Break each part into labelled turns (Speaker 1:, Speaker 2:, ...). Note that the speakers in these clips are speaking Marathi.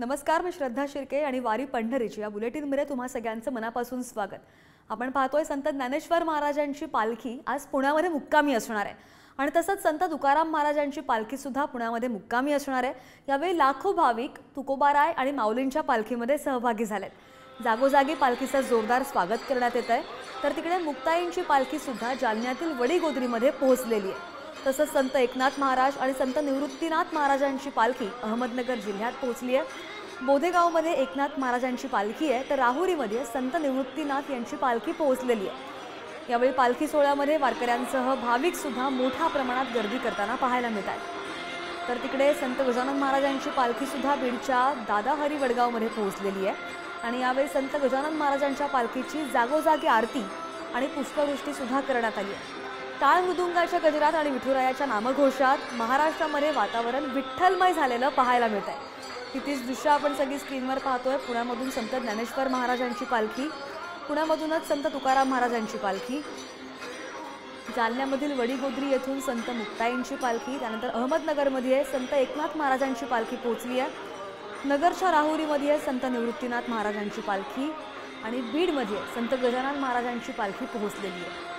Speaker 1: नमस्कार, मी श्रद्धा शिर्के आणि वारी पंढरीची या बुलेटिनमध्ये तुम्हा सगळ्यांचं मनापासून स्वागत। आपण पाहतोय संत ज्ञानेश्वर महाराजांची पालखी आज पुण्यामध्ये मुक्कामी असणार आहे आणि तसंच संत तुकाराम महाराजांची पालखी सुद्धा पुण्यामध्ये मुक्कामी असणार आहे। यावेळी लाखो भाविक तुकोबाराय आणि माऊलींच्या पालखीमध्ये सहभागी झालेत। जागोजागी पालखीचं जोरदार स्वागत करण्यात येत आहे, तर तिकडे मुक्ताईंची पालखी सुद्धा जालन्यातील वडीगोद्रीमध्ये पोहोचलेली आहे। तसंच संत एकनाथ महाराज आणि संत निवृत्तीनाथ महाराजांची पालखी अहमदनगर जिल्ह्यात पोहोचली आहे। बोधेगावमध्ये एकनाथ महाराजांची पालखी आहे, तर राहुरीमध्ये संत निवृत्तीनाथ यांची पालखी पोहोचलेली आहे। यावेळी पालखी सोहळ्यामध्ये वारकऱ्यांसह भाविक सुद्धा मोठ्या प्रमाणात गर्दी करताना पाहायला मिळतात। तर तिकडे संत गजानन महाराजांची पालखी सुद्धा बीडच्या दादाहरी वडगावमध्ये पोहोचलेली आहे आणि यावेळी संत गजानन महाराजांच्या पालखीची जागोजागी आरती आणि पुष्पवृष्टी सुद्धा करण्यात आली आहे। टाळ मृदुंगाच्या गजरात आणि विठुरायाच्या नामघोषात महाराष्ट्रामध्ये वातावरण विठ्ठलमय झालेलं पाहायला मिळत आहे। तीच दृश्य आपण सगळी स्क्रीनवर पाहतोय। पुण्यामधून संत ज्ञानेश्वर महाराजांची पालखी, पुण्यामधूनच संत तुकाराम महाराजांची पालखी, जालन्यामधील वडीगोद्री येथून संत मुक्ताईंची पालखी, त्यानंतर अहमदनगरमध्ये संत एकनाथ महाराजांची पालखी पोहोचली आहे। नगरच्या राहुरीमध्ये संत निवृत्तीनाथ महाराजांची पालखी आणि बीडमध्ये संत गजानन महाराजांची पालखी पोहोचलेली आहे।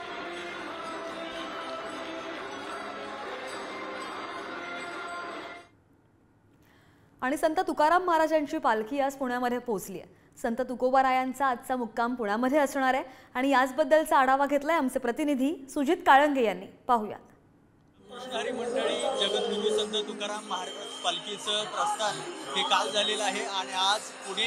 Speaker 1: आणि संत तुकाराम महाराजांची पालखी आज पुण्यामध्ये पोहोचली आहे। संत तुकोबारायांचा आजचा मुक्काम पुण्यामध्ये असणार आहे आणि याचबद्दलचा आढावा घेतलाय आमचे प्रतिनिधी सुजित काळंगे यांनी। पाहूयात।
Speaker 2: कृष्णहरी मंडळी, जगद्गुरू संत तुकाराम महाराज पालखीचं प्रस्थान हे काल झालेलं आहे आणि आज पुणे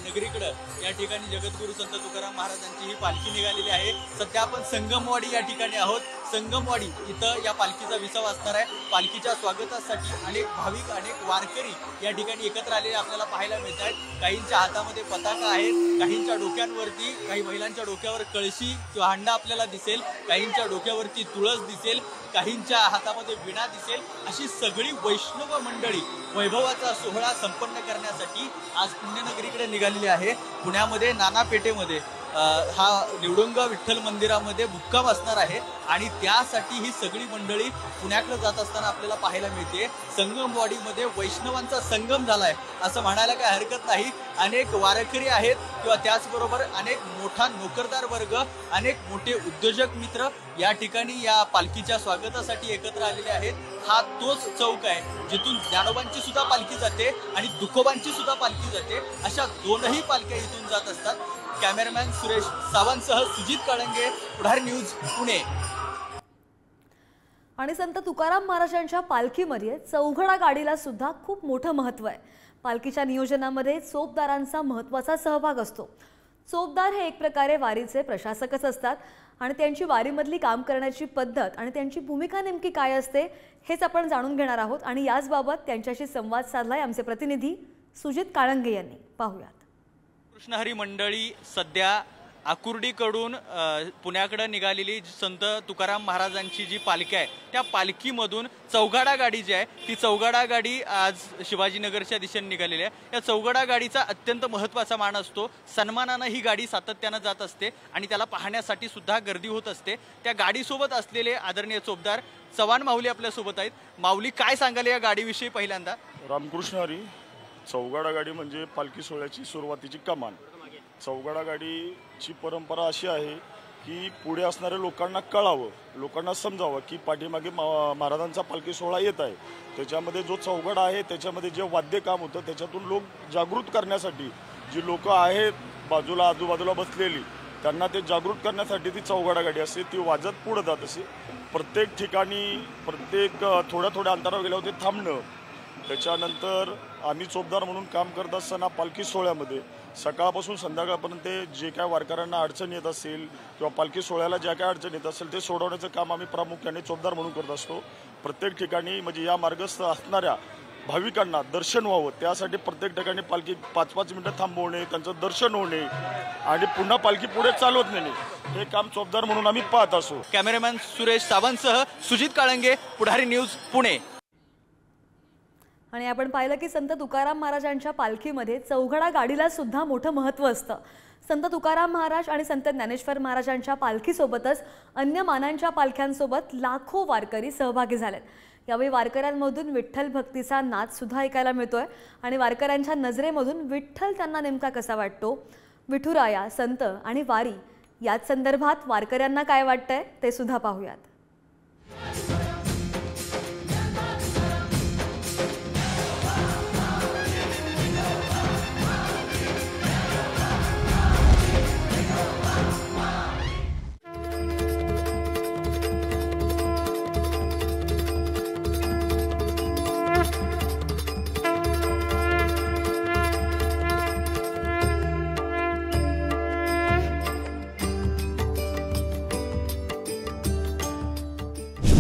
Speaker 2: नगरीकडे या ठिकाणी जगद्गुरू संत तुकाराम महाराजांची ही पालखी निघालेली आहे। सध्या आपण संगमवाडी या ठिकाणी आहोत। संगमवाडी इथं या पालखीचा विसावा असणार आहे। पालखीच्या स्वागतासाठी अनेक भाविक, अनेक वारकरी या ठिकाणी एकत्र आलेले आपल्याला पाहायला मिळत आहेत। काहींच्या हातामध्ये पताका आहेत, काहींच्या डोक्यांवरती, काही महिलांच्या डोक्यावर कळशी किंवा हांडा आपल्याला दिसेल, काहींच्या डोक्यावरती तुळस दिसेल, काहींच्या हातामध्ये विणा दिसेल। अशी सगळी वैष्णव मंडळी वैभवाचा सोहळा संपन्न करण्यासाठी आज पुण्यनगरीकडे निघालेली आहे। पुण्यामध्ये नाना पेठेमध्ये हा निवडुंगा विठ्ठल मंदिरामध्ये मुक्काम असणार आहे आणि त्यासाठी ही सगळी मंडळी पुण्याकडे जात असताना आपल्याला पाहायला मिळते। संगमवाडीमध्ये वैष्णवांचा संगम झालाय असं म्हणायला काही हरकत नाही। अनेक वारकरी आहेत किंवा त्याचबरोबर अनेक मोठा नोकरदार वर्ग, अनेक मोठे उद्योजक मित्र या ठिकाणी या पालखीच्या स्वागतासाठी एकत्र आलेले आहेत। हा तोच चौक आहे जिथून ज्ञानोबांची सुद्धा पालखी जाते आणि तुकोबांची सुद्धा पालखी जाते। अशा दोनही पालख्या इथून जात असतात। कॅमेरामॅन सुरेश सावंतसह सुजित काळंगे, पुढारी न्यूज, पुणे।
Speaker 1: आणि संत तुकाराम महाराजांच्या पालखीमध्ये चौघडा गाडीला सुद्धा खूप मोठं महत्त्व आहे। पालखीच्या नियोजनामध्ये चोपदारांचा महत्त्वाचा सहभाग असतो। चोपदार हे एक प्रकारे वारीचे प्रशासकच असतात आणि त्यांची वारीमधली काम करण्याची पद्धत आणि त्यांची भूमिका नेमकी काय असते हेच आपण जाणून घेणार आहोत आणि याचबाबत त्यांच्याशी संवाद साधलाय आमचे प्रतिनिधी सुजित काळंगे यांनी। पाहूयात।
Speaker 2: कृष्णहरी मंडळी, सध्या आकुर्डीकडून पुण्याकडे निघालेली संत तुकाराम महाराजांची जी पालखी आहे त्या पालखीमधून चौघडा गाडी जी आहे ती चौघडा गाडी आज शिवाजीनगरच्या दिशेने निघालेली आहे। या चौघडा गाडीचा अत्यंत महत्त्वाचा मान असतो। सन्मानानं ही गाडी सातत्यानं जात असते आणि त्याला पाहण्यासाठी सुद्धा गर्दी होत असते। त्या गाडीसोबत असलेले आदरणीय चोपदार चव्हाण माऊली आपल्यासोबत आहेत। माऊली, काय सांगाल या गाडीविषयी? पहिल्यांदा
Speaker 3: रामकृष्ण हरी, चौघडा गाडी म्हणजे पालखी सोहळ्याची सुरुवातीची कमान। चौघडा गाडीची परंपरा अशी आहे की पुढे असणाऱ्या लोकांना कळावं, लोकांना समजावं की पाठीमागे महाराजांचा पालखी सोहळा येत आहे। त्याच्यामध्ये जो चौघडा आहे त्याच्यामध्ये जे वाद्य काम होतं त्याच्यातून लोक जागृत करण्यासाठी, जी लोक आहेत बाजूला आजूबाजूला बसलेली त्यांना ते जागृत करण्यासाठी ती चौघडा गाडी असते, ती वाजत पुढे जात असे। प्रत्येक ठिकाणी प्रत्येक थोड्या अंतरावर गेल्यावर ते थांबणं। त्याच्यानंतर आम्ही चोपदार म्हणून काम करत असताना पालखी सोहळ्यामध्ये सकाळपासून संध्याकाळपर्यंत जे काय वारकऱ्यांना अडचण येत असेल किंवा पालखी सोहळ्याला ज्या काय अडचण येत असेल ते सोडवण्याचं काम आम्ही प्रामुख्याने चोपदार म्हणून करत असतो। प्रत्येक ठिकाणी म्हणजे या मार्गस्थ असणाऱ्या भाविकांना दर्शन व्हावं त्यासाठी प्रत्येक ठिकाणी पालखी 5-5 मिनिटं थांबवणे, त्यांचं दर्शन होणे आणि पुन्हा पालखी पुढे चालवत नेणे हे काम चोपदार म्हणून आम्ही पाहत असतो।
Speaker 2: कॅमेरामॅन सुरेश सावंतसह सुजित काळंगे, पुढारी न्यूज, पुणे।
Speaker 1: आणि आपण पाहिलं की संत तुकाराम महाराजांच्या पालखीमध्ये चौघडा गाडीला सुद्धा मोठं महत्त्व असतं। संत तुकाराम महाराज आणि संत ज्ञानेश्वर महाराजांच्या पालखीसोबतच अन्य मानांच्या पालख्यांसोबत लाखो वारकरी सहभागी झालेत। यावेळी वारकऱ्यांमधून विठ्ठल भक्तीचा नाद सुद्धा ऐकायला मिळतोय आणि वारकऱ्यांच्या नजरेमधून विठ्ठल त्यांना नेमका कसा वाटतो, विठुराया, संत आणि वारी याच संदर्भात वारकऱ्यांना काय वाटतंय ते सुद्धा पाहूयात.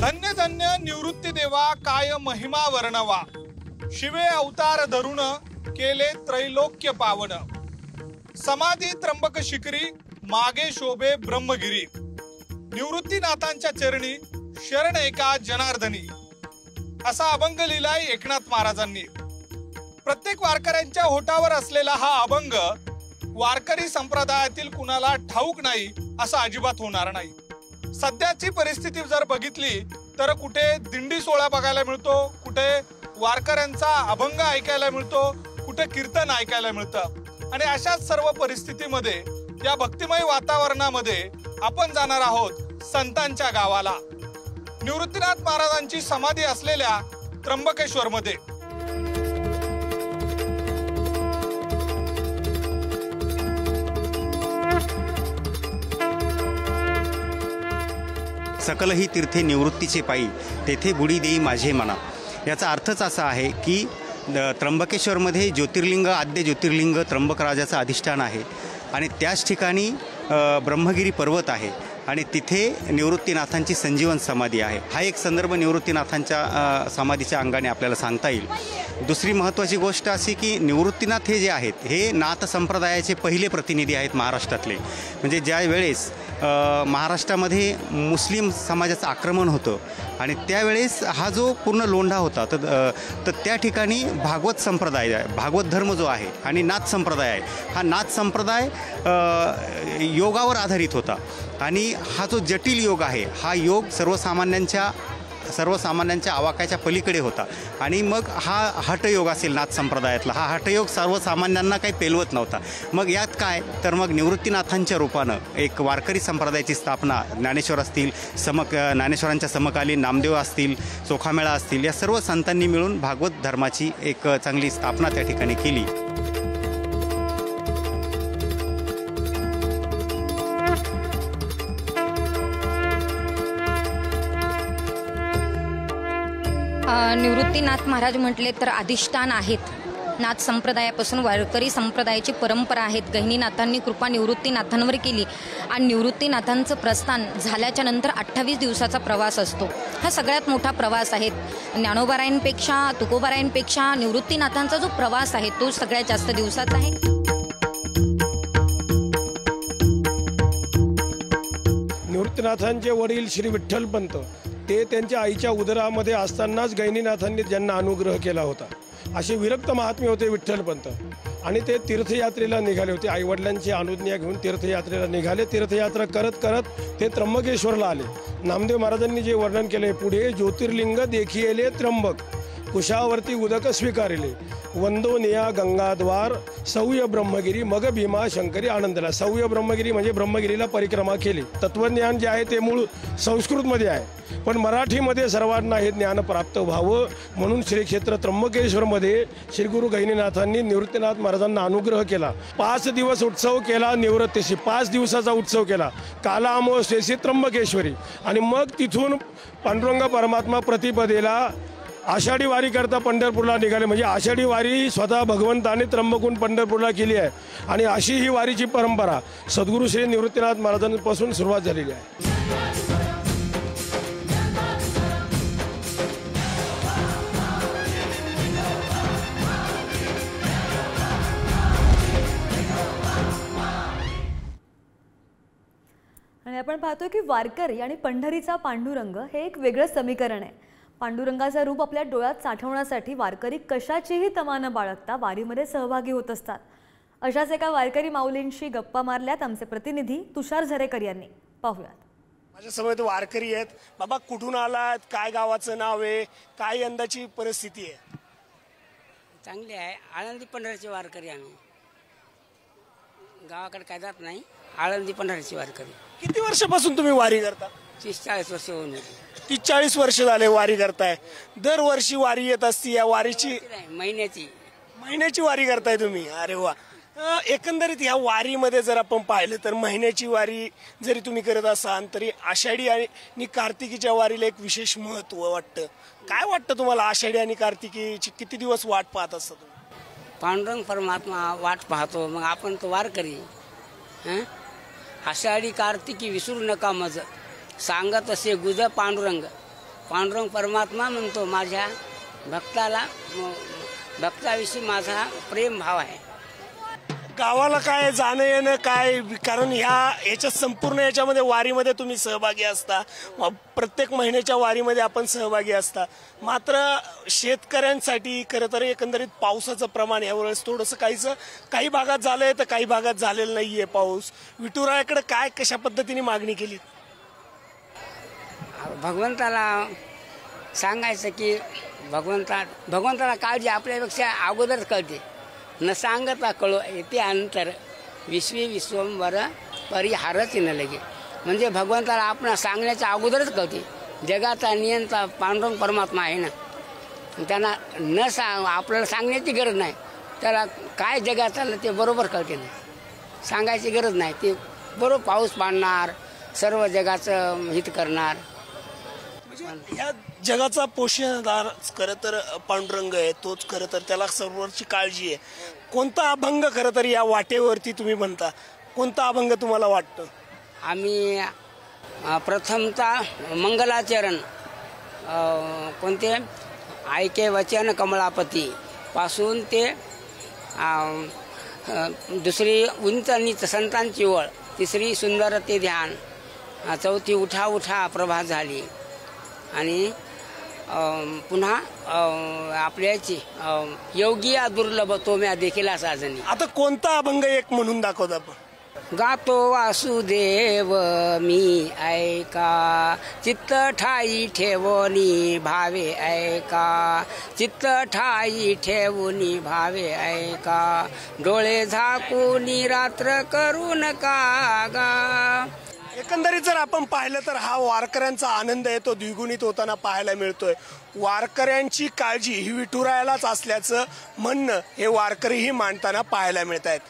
Speaker 4: धन्य धन्य निवृत्ती देवा काय महिमा वर्णवा, शिवे अवतार धरुण केले त्रैलोक्य पावन. समाधी त्र्यंबक शिखरी मागे शोभे ब्रह्मगिरी, निवृत्तीनाथांच्या चरणी शरण एका जनार्दनी, असा अभंग लिहिलाय एकनाथ महाराजांनी. प्रत्येक वारकऱ्यांच्या होठावर असलेला हा अभंग वारकरी संप्रदायातील कुणाला ठाऊक नाही असं अजिबात होणार नाही. सध्याची परिस्थिती जर बघितली तर कुठे दिंडी सोहळा बघायला मिळतो, कुठे वारकऱ्यांचा अभंग ऐकायला मिळतो, कुठे कीर्तन ऐकायला मिळतं. आणि अशाच सर्व परिस्थितीमध्ये या भक्तिमय वातावरणामध्ये आपण जाणार आहोत संतांच्या गावाला, निवृत्तीनाथ महाराजांची समाधी असलेल्या त्र्यंबकेश्वर मध्ये.
Speaker 5: सकलही तीर्थे निवृत्तीचे पायी, तेथे बुडी देई माझे मना. याचा अर्थच असा आहे की त्र्यंबकेश्वरमध्ये ज्योतिर्लिंग, आद्य ज्योतिर्लिंग त्र्यंबकराजाचं अधिष्ठान आहे आणि त्याच ठिकाणी ब्रह्मगिरी पर्वत आहे आणि तिथे निवृत्तीनाथांची संजीवन समाधी आहे. हा एक संदर्भ निवृत्तीनाथांच्या समाधीच्या अंगाने आपल्याला सांगता येईल. दुसरी महत्त्वाची गोष्ट अशी की निवृत्तीनाथ हे जे आहेत हे नाथ संप्रदायाचे पहिले प्रतिनिधी आहेत महाराष्ट्रातले. म्हणजे ज्या वेळेस महाराष्ट्रामध्ये मुस्लिम समाजाचं आक्रमण होतं आणि त्यावेळेस हा जो पूर्ण लोंढा होता तर त्या ठिकाणी भागवत संप्रदाय आहे, भागवत धर्म जो आहे आणि नाथ संप्रदाय आहे, हा नाथ संप्रदाय योगावर आधारित होता आणि हा जो जटिल योग आहे हा योग सर्वसामान्यांच्या आवाक्याच्या पलीकडे होता. आणि मग हा हठयोग असेल नाथ संप्रदायातला, हा हठयोग सर्वसामान्यांना काही पेलवत नव्हता. मग यात काय तर मग निवृत्तीनाथांच्या रूपानं एक वारकरी संप्रदायाची स्थापना, ज्ञानेश्वर असतील, ज्ञानेश्वरांच्या समकालीन नामदेव असतील, चोखामेळा असतील, या सर्व संतांनी मिळून भागवत धर्माची एक चांगली स्थापना त्या ठिकाणी केली.
Speaker 6: निवृत्तीनाथ महाराज म्हटले तर अधिष्ठान आहेत. नाथ संप्रदायापासून वारकरी संप्रदायाची परंपरा आहेत. गहिनीनाथांनी कृपा निवृत्तीनाथांवर केली आणि निवृत्तीनाथांचं प्रस्थान झाल्याच्या नंतर 28 दिवसाचा प्रवास असतो. हा सगळ्यात मोठा प्रवास आहे. ज्ञानोबारायांपेक्षा, तुकोबारायांपेक्षा निवृत्तीनाथांचा जो प्रवास आहे तो सगळ्यात जास्त दिवसाचा आहे.
Speaker 7: निवृत्तीनाथांचे वडील श्री विठ्ठलपंत ते त्यांच्या आईच्या उदरामध्ये असतानाच गहिनीनाथांनी ज्यांना अनुग्रह केला होता, असे विरक्त महात्मे होते विठ्ठलपंत. आणि ते तीर्थयात्रेला निघाले होते, आईवडिलांची अनुज्ञा घेऊन तीर्थयात्रेला निघाले. तीर्थयात्रा करत करत ते त्र्यंबकेश्वरला आले. नामदेव महाराजांनी जे वर्णन केले पुढे, ज्योतिर्लिंग देखिले त्र्यंबक, कुशावरती उदक स्वीकारिले, वंदोनिया गंगाद्वार, सौय ब्रह्मगिरी, मग भीमा शंकरी आनंदला. सौय ब्रह्मगिरी म्हणजे ब्रह्मगिरीला परिक्रमा केली. तत्वज्ञान जे आहे ते मूळ संस्कृतमध्ये आहे, पण मराठीमध्ये सर्वांना हे ज्ञान प्राप्त व्हावं म्हणून श्री क्षेत्र त्र्यंबकेश्वरमध्ये श्री गुरु गहिनीनाथांनी निवृत्तीनाथ महाराजांना अनुग्रह केला. 5 दिवस उत्सव केला निवृत्तीशी, 5 दिवसाचा उत्सव केला काला अमावस्येशी त्र्यंबकेश्वरी. आणि मग तिथून पांडुरंग परमात्मा प्रतिपदेला आषाढी वारी करता पंढरपूरला निघाले. म्हणजे आषाढी वारी स्वतः भगवंताने त्र्यंबकून पंढरपूरला केली आहे आणि अशी ही वारीची परंपरा सद्गुरू श्री निवृत्तीनाथ महाराजांपासून सुरुवात झालेली आहे.
Speaker 1: आणि आपण पाहतोय की वारकरी आणि पंढरीचा पांडुरंग हे एक वेगळं समीकरण आहे. पांडुरंगाचं रूप आपल्या डोळ्यात साठवण्यासाठी वारकरी कशाचीही तमा न बाळगता वारीमध्ये सहभागी होत असतात. अशाच एका वारकरी माऊलींशी गप्पा मारल्यात आमचे प्रतिनिधी तुषार झरेकर यांनी. पाहूयात.
Speaker 8: माझ्यासमोर वारकरी आहेत. बाबा कुठून आलात, काय गावाचं नाव आहे, काय यंदाची परिस्थिती आहे?
Speaker 9: चांगली आहे. आळंदी पंढरीचे वारकरी आम्ही, गावाकडे काय जात नाही. आळंदी पंढरीचे वारकरी.
Speaker 8: किती वर्षापासून तुम्ही वारी करता?
Speaker 9: 30-40 वर्ष होऊन गेली.
Speaker 8: 30-40 वर्ष झाले वारी करताय. दरवर्षी वारी येत असती. या वारीची महिन्याची वारी करताय तुम्ही? अरे वा. एकंदरीत ह्या वारीमध्ये जर आपण पाहिलं तर महिन्याची वारी जरी तुम्ही करत असाल तरी आषाढी आणि कार्तिकीच्या वारीला एक विशेष महत्व वाटतं. काय वाटतं तुम्हाला आषाढी आणि कार्तिकीची किती दिवस वाट पाहत असता तुम्ही?
Speaker 9: पांडुरंग परमात्मा वाट पाहतो, मग आपण तो वारकरी. आषाढी कार्तिकी विसरू नका मज, सांगत असे गुज पांडुरंग. पांडुरंग परमात्मा म्हणतो माझ्या भक्ताविषयी माझा प्रेम भाव आहे.
Speaker 8: गावाला काय जाणं येणं काय, कारण याच्या संपूर्ण याच्यामध्ये वारीमध्ये तुम्ही सहभागी असता, प्रत्येक महिन्याच्या वारीमध्ये आपण सहभागी असता. मात्र शेतकऱ्यांसाठी खरं तर एकंदरीत पावसाचं प्रमाण यावेळेस थोडंसं काही भागात झालंय तर काही भागात झालेलं नाहीये पाऊस. विठुरायाकडे काय कशा पद्धतीने मागणी केली?
Speaker 9: भगवंताला सांगायचं की भगवंताला काळजी आपल्यापेक्षा अगोदरच कळते. न सांगता कळो येते अंतर, विश्वंभर परिहारच न लगे. म्हणजे भगवंताला आपण सांगण्याच्या अगोदरच कळते. जगाचा नियंता पांडुरंग परमात्मा आहे ना, त्यांना आपल्याला सांगण्याची गरज नाही. त्याला काय जगात चाललं ते बरोबर कळते ना, सांगायची गरज नाही. ते बरोबर पाऊस पाडणार, सर्व जगाचं हित करणार.
Speaker 8: ह्या जगाचा पोषणदार खरं तर पांडुरंग आहे, तोच खरं तर त्याला सर्वची काळजी आहे. कोणता अभंग खरं तर या वाटेवरती तुम्ही म्हणता, कोणता अभंग तुम्हाला वाटतं?
Speaker 9: आम्ही प्रथमतः मंगलाचरण कोणते ऐके वचन कमलापती पासून ते दुसरी उंच नीच संतांची ओळ, तिसरी सुंदर ते ध्यान, चौथी उठा उठा प्रभात झाली, आणि पुन्हा आपल्याची योगी दुर्लभ तो म्या देखील साजनी.
Speaker 8: आता कोणता अभंग एक म्हणून दाखवत आपण?
Speaker 9: गातो वासुदेव मी ऐका, चित्त ठाई ठेवोनी भावे ऐका, चित्त ठाई ठेवूनी भावे ऐका, डोळे झाकूनी रात्र करू नका गा.
Speaker 8: एकंदरीत जर आपण पाहिलं तर हा वारकऱ्यांचा आनंद आहे तो द्विगुणित होताना पाहायला मिळतोय. वारकऱ्यांची काळजी ही विठुरायालाच असल्याचं म्हणणं हे वारकरीही मांडताना पाहायला मिळत आहेत.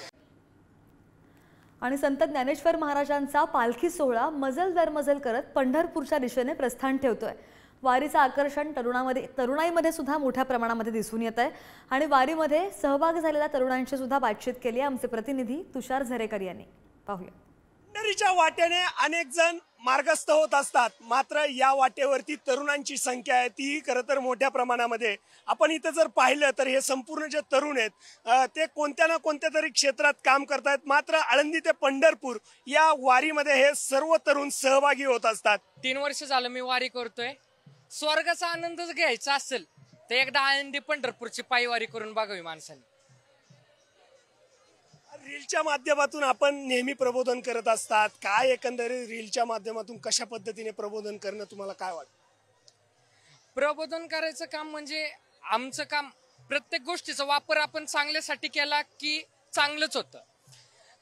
Speaker 1: आणि संत ज्ञानेश्वर महाराजांचा पालखी सोहळा मजल दरमजल करत पंढरपूरच्या दिशेने प्रस्थान ठेवतोय. वारीचं आकर्षण तरुणाईमध्ये सुद्धा मोठ्या प्रमाणामध्ये दिसून येत आहे. आणि वारीमध्ये सहभाग झालेल्या तरुणांशी सुद्धा बातचीत केली आमचे प्रतिनिधी तुषार झरेकर यांनी. पाहूया.
Speaker 8: पंढरीच्या वाटेने अनेक जण मार्गस्थ होत असतात, मात्र या वाटेवरती तरुणांची संख्या आहे ती खरं तर मोठ्या प्रमाणामध्ये. आपण इथं जर पाहिलं तर हे संपूर्ण जे तरुण आहेत ते कोणत्या ना कोणत्या तरी क्षेत्रात काम करतात. मात्र आळंदी ते पंढरपूर या वारीमध्ये हे सर्व तरुण सहभागी होत असतात.
Speaker 10: 3 वर्ष झालं मी वारी करतोय. स्वर्गाचा आनंदच घ्यायचा असेल तर एकदा आळंदी पंढरपूरची पायी वारी करून बघावी माणसाने.
Speaker 8: रीलच्या माध्यमातून आपण नेहमी प्रबोधन करत असतात. काय एकंदरीत रीलच्या माध्यमातून कशा पद्धतीने प्रबोधन करणं तुम्हाला काय वाटतं?
Speaker 10: प्रबोधन करायचं काम म्हणजे आमचं काम. प्रत्येक गोष्टीचा वापर आपण चांगल्यासाठी केला की चांगलंच होतं.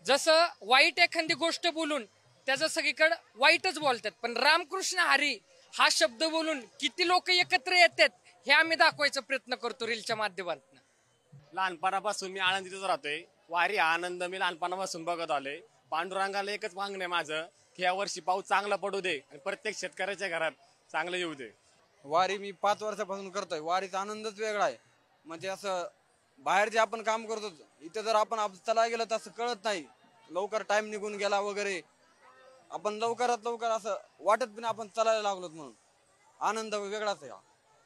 Speaker 10: जसं वाईट एखादी गोष्ट बोलून त्याचं सगळीकडे वाईटच बोलतात, पण रामकृष्ण हरी हा शब्द बोलून किती लोक एकत्र येतात हे आम्ही दाखवायचा प्रयत्न करतो रीलच्या माध्यमातून.
Speaker 11: लहानपणापासून मी आळंदीतच राहतोय. वारी आनंद मी लहानपणापासून बघत आलोय. पांडुरंगाला एकच मागणं आहे माझं की या वर्षी पाऊस चांगला पडू दे आणि प्रत्येक शेतकऱ्याच्या घरात चांगलं येऊ दे.
Speaker 12: वारी मी 5 वर्षापासून करतोय. वारीचा आनंदच वेगळा आहे. म्हणजे असं बाहेर जे आपण काम करतो इथे जर आपण चला गेलं तर असं कळत नाही, लवकर टाइम निघून गेला वगैरे. आपण लवकरात लवकर असं वाटत पण आपण चालायला लागलो म्हणून आनंद वेगळाच आहे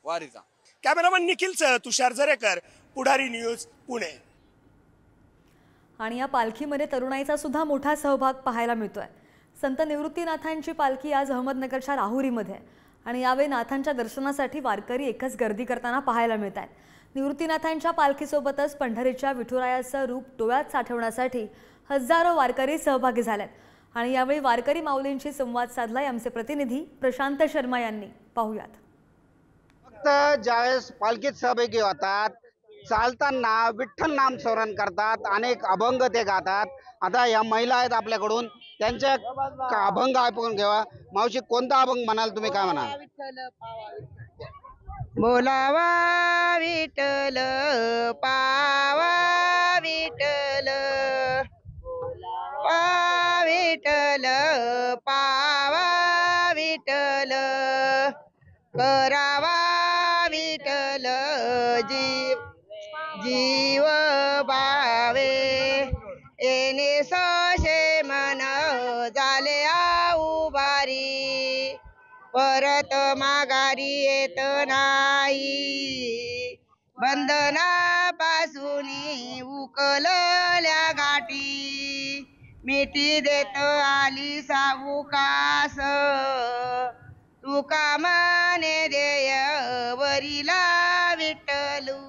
Speaker 12: वारीचा.
Speaker 8: कॅमेरामन निखिलसह तुषार झरेकर, पुढारी न्यूज, पुणे.
Speaker 1: आणि या पालखीमध्ये तरुणाईचा सुद्धा मोठा सहभाग पाहायला मिळतोय. संत निवृत्तीनाथांची पालखी आज अहमदनगरच्या राहुरीमध्ये आणि यावेळी नाथांच्या दर्शनासाठी वारकरी एकच गर्दी करताना पाहायला मिळत आहेत. निवृत्तीनाथांच्या पालखीसोबतच पंढरीच्या विठुरायाचं रूप डोळ्यात साठवण्यासाठी हजारो वारकरी सहभागी झालेत. आणि यावेळी वारकरी माऊलींशी संवाद साधलाय आमचे प्रतिनिधी प्रशांत शर्मा यांनी. पाहूयात.
Speaker 13: फक्त ज्यावेळेस पालखीत सहभागी होतात, चालताना विठ्ठल नाम स्मरण करतात, अनेक अभंग ते गातात. आता या महिला आहेत आपल्याकडून, त्यांच्या अभंग ऐकून घ्यावा. मावशी, कोणता अभंग म्हणाल तुम्ही, काय म्हणाल?
Speaker 14: बोलावा विठ्ठल पावा विठ्ठल, पावा विठ्ठल पावा विठ्ठल, करावा विठ्ठल जीव भावे, येणे सशे मन झाले उभारी, परत माघारी येत नाही, बंधनापासून उकलल्या गाठी, मिठी देत आली सावकास, तुका माने देय वरीला विठ्ठलू.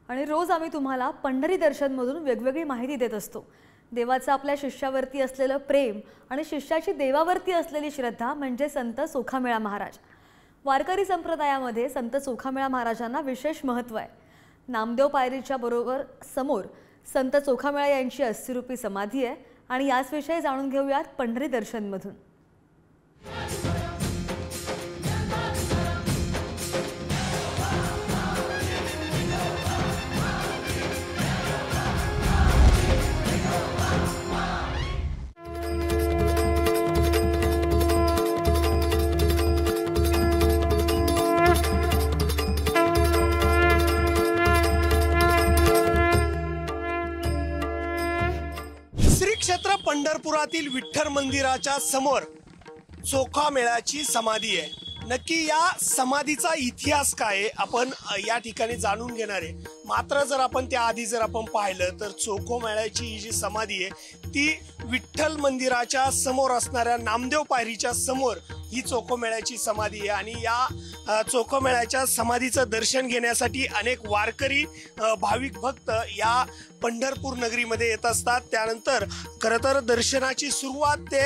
Speaker 1: आणि रोज आम्ही तुम्हाला पंढरी दर्शनमधून वेगवेगळी माहिती देत असतो. देवाचं आपल्या शिष्यावरती असलेलं प्रेम आणि शिष्याची देवावरती असलेली श्रद्धा म्हणजे संत चोखामेळा महाराज. वारकरी संप्रदायामध्ये संत चोखामेळा महाराजांना विशेष महत्त्व आहे. नामदेव पायरीच्या बरोबर समोर संत चोखामेळा यांची 80 रूपी समाधी आहे आणि याचविषयी जाणून घेऊयात पंढरी दर्शनमधून.
Speaker 8: क्षेत्र पंढरपुरातील विठ्ठल मंदिराच्या समोर चोखामेळ्याची समाधी आहे. नक्की या समाधीचा इतिहास काय आहे आपण या ठिकाणी जाणून घेणार आहे. मात्र जर आपण त्याआधी जर आपण पाहिलं तर चोखामेळ्याची ही जी समाधी आहे ती विठ्ठल मंदिराच्या समोर असणाऱ्या नामदेव पायरीच्या समोर ही चोखामेळ्याची समाधी आहे. आणि या चोखामेळ्याच्या समाधीचं दर्शन घेण्यासाठी अनेक वारकरी भाविक भक्त या पंढरपूर नगरीमध्ये येत असतात. त्यानंतर खरं तर दर्शनाची सुरुवात ते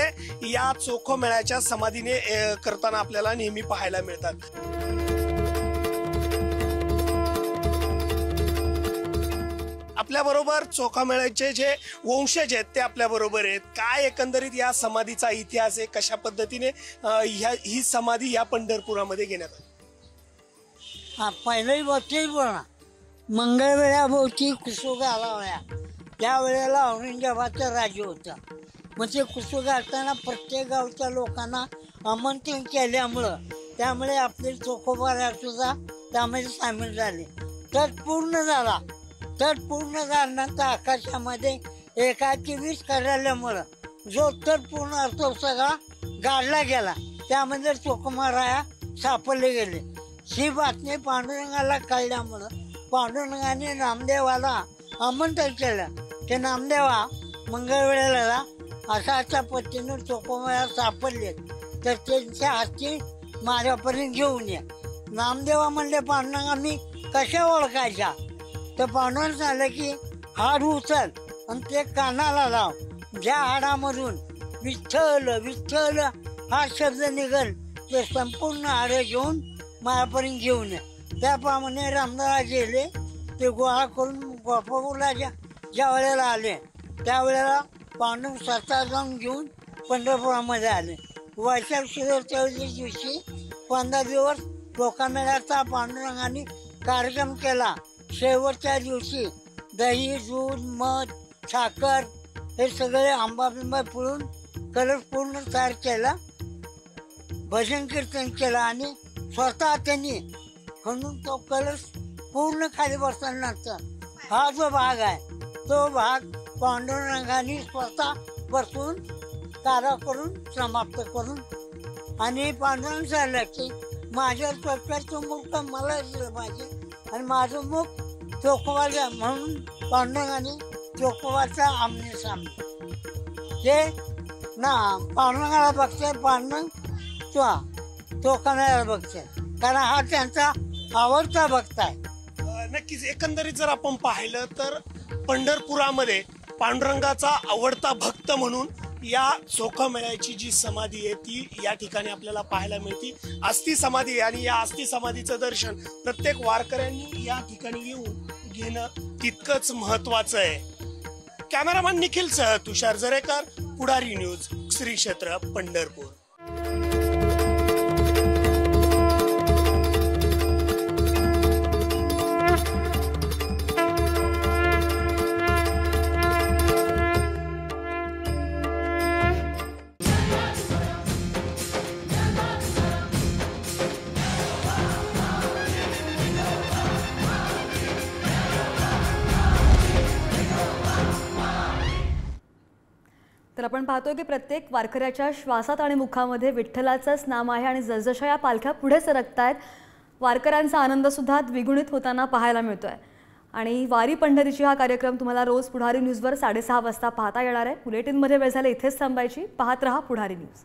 Speaker 8: या चोखामेळ्याच्या समाधीने करताना आपल्याला नेहमी पाहायला मिळतात. आपल्या बरोबर चोखामेळ्याचे जे वंशज आहेत ते आपल्या बरोबर आहेत. काय एकंदरीत या समाधीचा इतिहास आहे, कशा पद्धतीने ही समाधी या पंढरपुरामध्ये घेण्यात आली?
Speaker 15: पहिल्याही गोष्टी बोला, मंगळवेळा भोवती कुसुग आला होया. त्यावेळेला औरंगाबादचा राज्य होता. मग ते कुसुग असताना प्रत्येक गावच्या लोकांना आमंत्रण केल्यामुळं त्यामुळे आपले चोखोबा सुद्धा त्यामध्ये सामील झाले. तट पूर्ण झाला. तट पूर्ण झाल्यानंतर आकाशामध्ये 1:20 करायल्यामुळं जो तट पूर्ण असतो सगळा गाडला गेला. त्यामध्ये चोखोमाराया सापडले गेले. ही बातमी पांडुरंगाला कळल्यामुळं पांडुरंगाने नामदेवाला आमंत्रण केलं. ते नामदेवा मंगळवेळेला अशा पद्धतीनं चोखोमाया सापडले तर त्यांच्या हाती माझ्यापर्यंत घेऊन या. नामदेवा म्हणले पांडुरंगा मी कशा ओळखायच्या? तर पांडुरंग झालं की हाड उचल आणि ते कानाला लाव. ज्या हाडामधून विठ्ठल विठ्ठल हा शब्द निघल ते संपूर्ण हाडं घेऊन माझ्यापर्यंत घेऊन ये. त्याप्रमाणे रामदास गेले. ते गोळा करून गोपापूरला ज्या वेळेला आले त्यावेळेला पांडुरंग स्वतः जाऊन घेऊन पंढरपुरामध्ये आले. वैशाख सुरू दिवशी 15 दिवस चोखामेळ्याचा पांडुरंगाने कार्यक्रम केला. शेवटच्या दिवशी दही दूध मध साखर हे सगळे आंबा बिंबा पिळून कलश पूर्ण तयार केला. भजन कीर्तन केलं आणि स्वतः त्यांनी म्हणून तो कलश पूर्ण खाली बसल्यानंतर हा जो भाग आहे तो भाग पांडुरंगाने स्वतः बसून तारा करून समाप्त करून आणि पांडुरंग झालं की माझ्या स्वतःचं मुख मला दिलं पाहिजे आणि माझं मुख चोखोबाला म्हणून पांडुरंगाने चोखोबाचा आमने सामने ते ना पांडुरंगाला बघते. पांडुरंग चोखामेळ्याला बघते कारण हा त्यांचा आवडता भक्त आहे.
Speaker 8: नक्कीच एकंदरीत जर आपण पाहिलं तर पंढरपुरामध्ये पांडुरंगाचा आवडता भक्त म्हणून या चोखामेळ्याची जी समाधी आहे ती या ठिकाणी आपल्याला पाहायला मिळते. अस्थि समाधी, आणि या अस्थि समाधीचं दर्शन प्रत्येक वारकऱ्यांनी या ठिकाणी येऊन घेणं तितकंच महत्वाचं आहे. कॅमेरामॅन निखिलसह तुषार जरेकर, पुढारी न्यूज, श्री क्षेत्र पंढरपूर.
Speaker 1: तर आपण पाहतोय की प्रत्येक वारकऱ्याच्या श्वासात आणि मुखामध्ये विठ्ठलाचंच नाम आहे आणि जसजशा या पालख्या पुढे सरकतायत वारकऱ्यांचा आनंद सुद्धा द्विगुणित होताना पाहायला मिळतोय. आणि वारी पंढरीची हा कार्यक्रम तुम्हाला रोज पुढारी न्यूजवर 6:30 वाजता पाहता येणार आहे. बुलेटिनमध्ये वेळ झाली इथेच थांबायची. पाहत रहा पुढारी न्यूज.